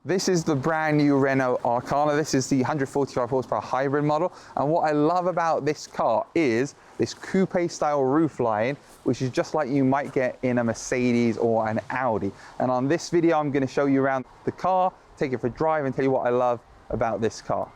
This is the brand new Renault Arkana. This is the 145 horsepower hybrid model. And what I love about this car is this coupe style roofline, which is just like you might get in a Mercedes or an Audi. And on this video, I'm going to show you around the car, take it for a drive and tell you what I love about this car.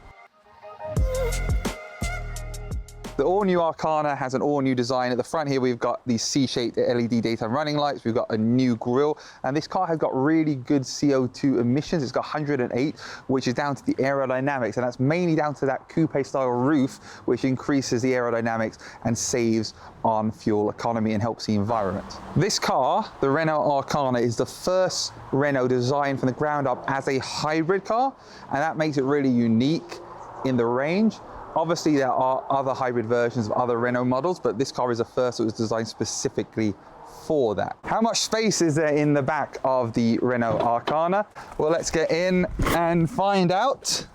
The all-new Arkana has an all-new design. At the front here, we've got these C-shaped LED daytime running lights. We've got a new grille, and this car has got really good CO2 emissions. It's got 108, which is down to the aerodynamics, and that's mainly down to that coupe-style roof, which increases the aerodynamics and saves on fuel economy and helps the environment. This car, the Renault Arkana, is the first Renault designed from the ground up as a hybrid car, and that makes it really unique in the range. Obviously, there are other hybrid versions of other Renault models, but this car is the first that was designed specifically for that. How much space is there in the back of the Renault Arkana? Well, let's get in and find out.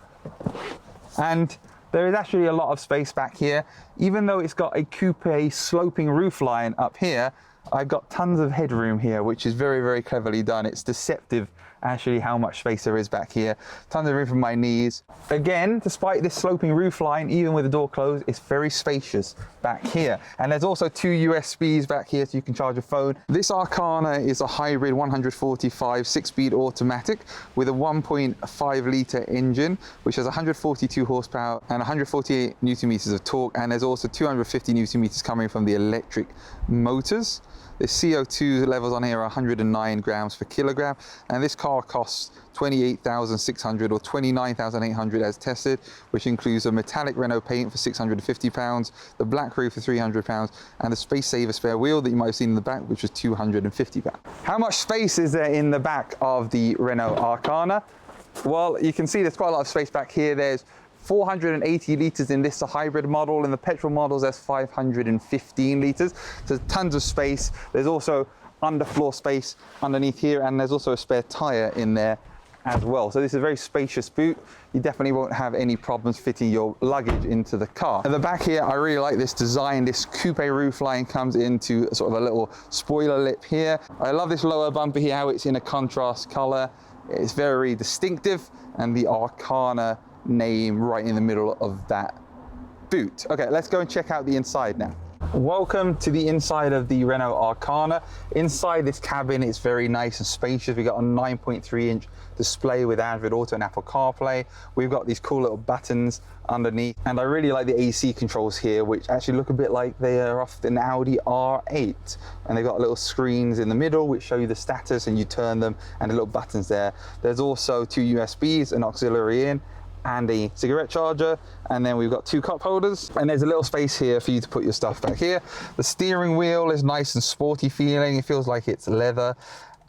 And there is actually a lot of space back here. Even though it's got a coupe sloping roofline up here, I've got tons of headroom here, which is very, very cleverly done. It's deceptive actually how much space there is back here. Tons of room for my knees. Again, despite this sloping roofline, even with the door closed, it's very spacious back here. And there's also two USBs back here so you can charge your phone. This Arkana is a hybrid 145 six-speed automatic with a 1.5 litre engine, which has 142 horsepower and 148 newton meters of torque. And there's also 250 newton meters coming from the electric motors. The CO2 levels on here are 109 grams per kilogram, and this car costs 28,600 or 29,800 as tested, which includes a metallic Renault paint for £650, the black roof for £300, and the space saver spare wheel that you might have seen in the back, which was £250. How much space is there in the back of the Renault Arkana? Well, you can see there's quite a lot of space back here. There's 480 litres in this hybrid model. In the petrol models, there's 515 litres. So tons of space. There's also underfloor space underneath here, and there's also a spare tyre in there as well. So this is a very spacious boot. You definitely won't have any problems fitting your luggage into the car. At the back here, I really like this design. This coupe roofline comes into sort of a little spoiler lip here. I love this lower bumper here, how it's in a contrast colour. It's very distinctive, and the Arkana name right in the middle of that boot. Okay, let's go and check out the inside now. Welcome to the inside of the Renault Arkana. Inside this cabin, it's very nice and spacious. We've got a 9.3-inch display with Android Auto and Apple CarPlay. We've got these cool little buttons underneath, and I really like the AC controls here, which actually look a bit like they are off an Audi R8. And they've got little screens in the middle which show you the status, and you turn them, and the little buttons there. There's also two USBs, an auxiliary in, and a cigarette charger, and then we've got two cup holders, and there's a little space here for you to put your stuff back here. The steering wheel is nice and sporty feeling. It feels like it's leather,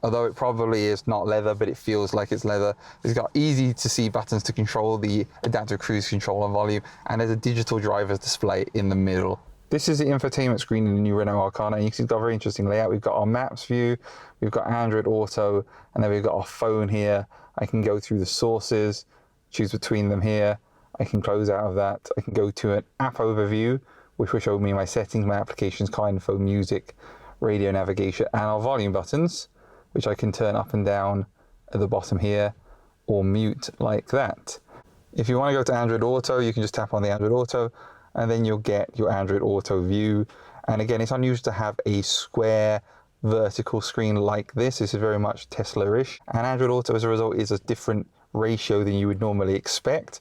although it probably is not leather, but it feels like it's leather. It's got easy to see buttons to control the adaptive cruise control and volume, and there's a digital driver's display in the middle. This is the infotainment screen in the new Renault Arkana, and you can see it's got a very interesting layout. We've got our maps view, we've got Android Auto, and then we've got our phone here. I can go through the sources, choose between them here. I can close out of that. I can go to an app overview, which will show me my settings, my applications, car info, music, radio navigation, and our volume buttons, which I can turn up and down at the bottom here, or mute like that. If you want to go to Android Auto, you can just tap on the Android Auto, and then you'll get your Android Auto view. And again, it's unusual to have a square vertical screen like this. This is very much Tesla-ish. And Android Auto, as a result, is a different ratio than you would normally expect.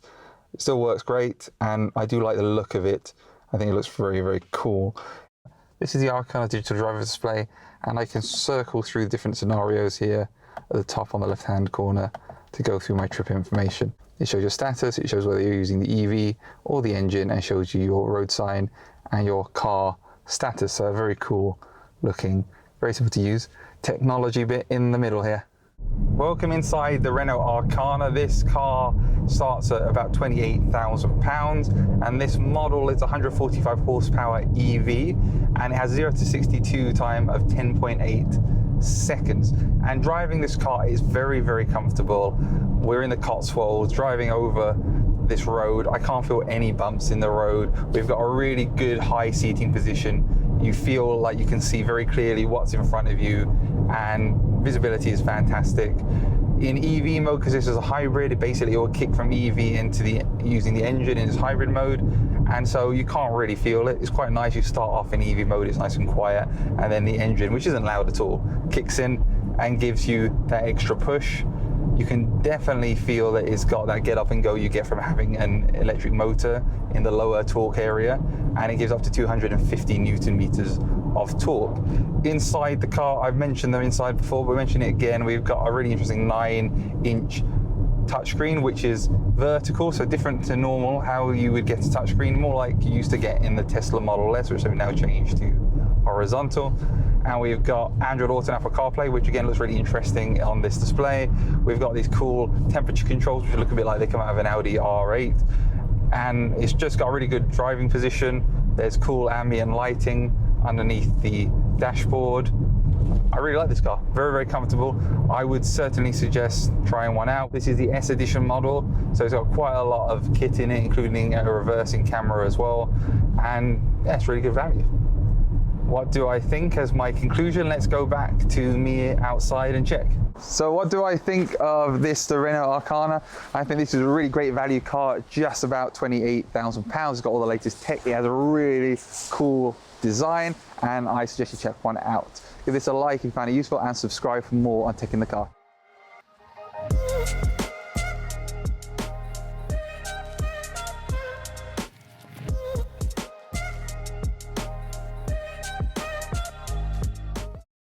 It still works great, and I do like the look of it. I think it looks very, very cool. This is the Arkana digital driver display, and I can circle through different scenarios here at the top on the left-hand corner to go through my trip information. It shows your status, it shows whether you're using the EV or the engine, and shows you your road sign and your car status. So very cool looking, very simple to use. Technology bit in the middle here. Welcome inside the Renault Arkana. This car starts at about £28,000, and this model is 145 horsepower EV, and it has 0 to 62 time of 10.8 seconds. And driving this car is very, very comfortable. We're in the Cotswolds, driving over this road. I can't feel any bumps in the road. We've got a really good high seating position. You feel like you can see very clearly what's in front of you, and visibility is fantastic. In EV mode, because this is a hybrid, it basically will kick from EV into using the engine in its hybrid mode, and so you can't really feel it. It's quite nice. You start off in EV mode, it's nice and quiet, and then the engine, which isn't loud at all, kicks in and gives you that extra push. You can definitely feel that it's got that get up and go you get from having an electric motor in the lower torque area, and it gives up to 250 Newton meters of torque. Inside the car, I've mentioned them inside before, but mentioning it again, we've got a really interesting 9-inch touchscreen, which is vertical, so different to normal how you would get a touchscreen, more like you used to get in the Tesla Model S, which have now changed to horizontal. And we've got Android Auto and Apple CarPlay, which again looks really interesting on this display. We've got these cool temperature controls, which look a bit like they come out of an Audi R8. And it's just got a really good driving position. There's cool ambient lighting underneath the dashboard. I really like this car, very, very comfortable. I would certainly suggest trying one out. This is the S Edition model, so it's got quite a lot of kit in it, including a reversing camera as well. And yeah, it's really good value. What do I think as my conclusion? Let's go back to me outside and check. So what do I think of this, the Renault Arkana? I think this is a really great value car, just about £28,000. It's got all the latest tech. It has a really cool design, and I suggest you check one out. Give this a like if you found it useful, and subscribe for more on Tech in the Car.